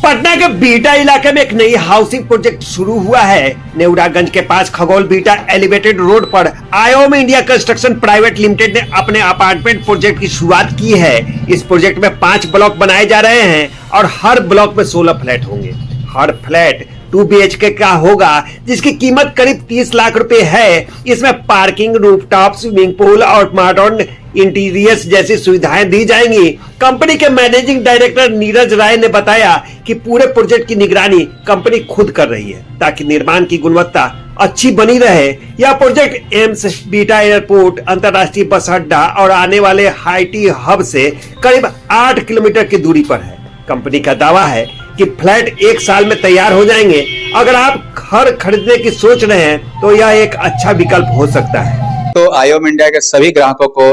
पटना के बीटा इलाके में एक नई हाउसिंग प्रोजेक्ट शुरू हुआ है। नेवरागंज के पास खगोल बीटा एलिवेटेड रोड पर आयोम इंडिया कंस्ट्रक्शन प्राइवेट लिमिटेड ने अपने अपार्टमेंट प्रोजेक्ट की शुरुआत की है। इस प्रोजेक्ट में 5 ब्लॉक बनाए जा रहे हैं और हर ब्लॉक में 16 फ्लैट होंगे। हर फ्लैट 2 BHK का होगा, जिसकी कीमत करीब 30 लाख रुपए है। इसमें पार्किंग, रूफटॉप, स्विमिंग पूल और मॉडर्न इंटीरियर्स जैसी सुविधाएं दी जाएंगी। कंपनी के मैनेजिंग डायरेक्टर नीरज राय ने बताया कि पूरे प्रोजेक्ट की निगरानी कंपनी खुद कर रही है ताकि निर्माण की गुणवत्ता अच्छी बनी रहे। यह प्रोजेक्ट एम्स, बीटा एयरपोर्ट, अंतर्राष्ट्रीय बस अड्डा और आने वाले हाईटी हब से करीब 8 किलोमीटर की दूरी पर है। कंपनी का दावा है कि फ्लैट 1 साल में तैयार हो जाएंगे। अगर आप घर खरीदने की सोच रहे हैं तो यह एक अच्छा विकल्प हो सकता है। तो आयोम इंडिया के सभी ग्राहकों को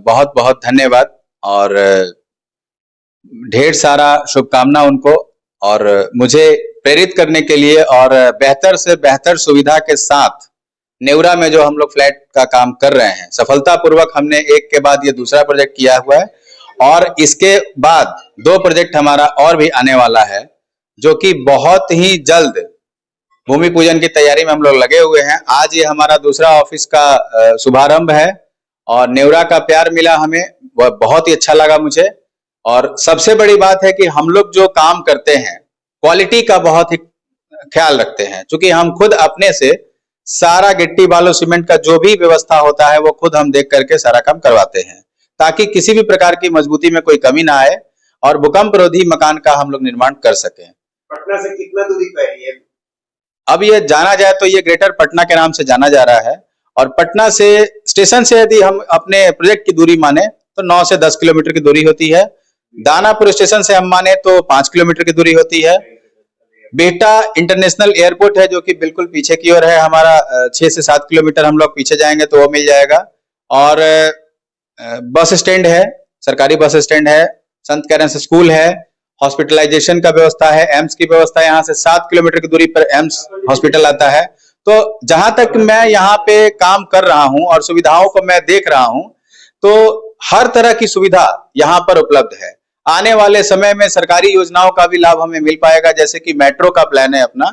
बहुत बहुत धन्यवाद और ढेर सारा शुभकामना उनको, और मुझे प्रेरित करने के लिए और बेहतर से बेहतर सुविधा के साथ नेवरा में जो हम लोग फ्लैट का काम कर रहे हैं, सफलतापूर्वक हमने एक के बाद ये दूसरा प्रोजेक्ट किया हुआ है और इसके बाद 2 प्रोजेक्ट हमारा और भी आने वाला है, जो कि बहुत ही जल्द भूमि पूजन की तैयारी में हम लोग लगे हुए हैं। आज ये हमारा दूसरा ऑफिस का शुभारंभ है और नेवरा का प्यार मिला हमें, वह बहुत ही अच्छा लगा मुझे। और सबसे बड़ी बात है कि हम लोग जो काम करते हैं क्वालिटी का बहुत ही ख्याल रखते हैं, क्योंकि हम खुद अपने से सारा गिट्टी बालू सीमेंट का जो भी व्यवस्था होता है वो खुद हम देख करके सारा काम करवाते हैं, ताकि किसी भी प्रकार की मजबूती में कोई कमी ना आए और भूकंप रोधी मकान का हम लोग निर्माण कर सकें। पटना से कितना दूरी पर है? अब ये जाना जाए तो ये ग्रेटर पटना के नाम से जाना जा रहा है, और पटना से स्टेशन से यदि हम अपने प्रोजेक्ट की दूरी माने तो 9 से 10 किलोमीटर की दूरी होती है। दानापुर स्टेशन से हम माने तो 5 किलोमीटर की दूरी होती है। बेटा इंटरनेशनल एयरपोर्ट है जो कि बिल्कुल पीछे की ओर है हमारा, 6 से 7 किलोमीटर हम लोग पीछे जाएंगे तो वो मिल जाएगा। और बस स्टैंड है, सरकारी बस स्टैंड है, संत कैरेंस स्कूल है, हॉस्पिटलाइजेशन का व्यवस्था है, एम्स की व्यवस्था है। यहाँ से 7 किलोमीटर की दूरी पर एम्स हॉस्पिटल आता है। तो जहां तक मैं यहाँ पे काम कर रहा हूँ और सुविधाओं को मैं देख रहा हूँ, तो हर तरह की सुविधा यहाँ पर उपलब्ध है। आने वाले समय में सरकारी योजनाओं का भी लाभ हमें मिल पाएगा, जैसे कि मेट्रो का प्लान है अपना,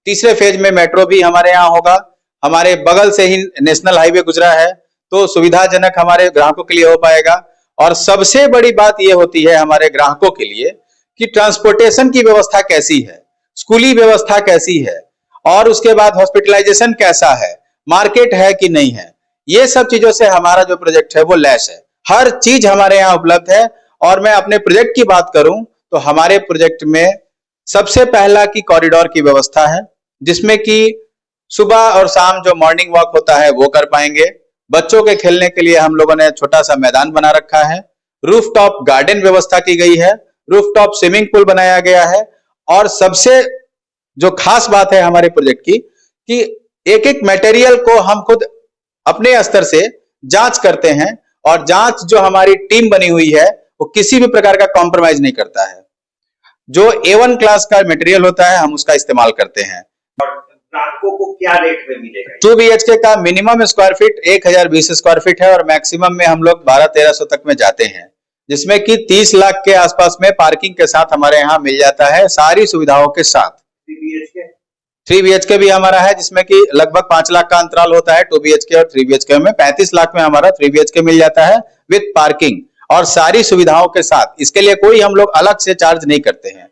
तीसरे फेज में मेट्रो भी हमारे यहाँ होगा। हमारे बगल से ही नेशनल हाईवे गुजरा है, तो सुविधाजनक हमारे ग्राहकों के लिए हो पाएगा। और सबसे बड़ी बात यह होती है हमारे ग्राहकों के लिए कि ट्रांसपोर्टेशन की व्यवस्था कैसी है, स्कूली व्यवस्था कैसी है, और उसके बाद हॉस्पिटलाइजेशन कैसा है, मार्केट है कि नहीं है। ये सब चीजों से हमारा जो प्रोजेक्ट है वो लैस है, हर चीज हमारे यहाँ उपलब्ध है। और मैं अपने प्रोजेक्ट की बात करूं तो हमारे प्रोजेक्ट में सबसे पहला की कॉरिडोर की व्यवस्था है, जिसमें कि सुबह और शाम जो मॉर्निंग वॉक होता है वो कर पाएंगे। बच्चों के खेलने के लिए हम लोगों ने छोटा सा मैदान बना रखा है। रूफटॉप गार्डन व्यवस्था की गई है, रूफटॉप स्विमिंग पूल बनाया गया है। और सबसे जो खास बात है हमारे प्रोजेक्ट की कि एक एक मटेरियल को हम खुद अपने स्तर से जांच करते हैं, और जांच जो हमारी टीम बनी हुई है वो किसी भी प्रकार का कॉम्प्रोमाइज नहीं करता है। जो A1 क्लास का मटेरियल होता है हम उसका इस्तेमाल करते हैं। और ग्राहकों को क्या रेट में मिलेगा? 2 BHK का minimum square feet 1020 square feet है और मैक्सिमम में हम लोग 1200-1300 तक में जाते हैं, जिसमें कि 30 लाख के आसपास में पार्किंग के साथ हमारे यहाँ मिल जाता है, सारी सुविधाओं के साथ। 3 BHK भी हमारा है, जिसमें कि लगभग 5 लाख का अंतराल होता है 2 BHK और 3 BHK में। 35 लाख में हमारा 3 BHK मिल जाता है विद पार्किंग और सारी सुविधाओं के साथ। इसके लिए कोई हम लोग अलग से चार्ज नहीं करते हैं।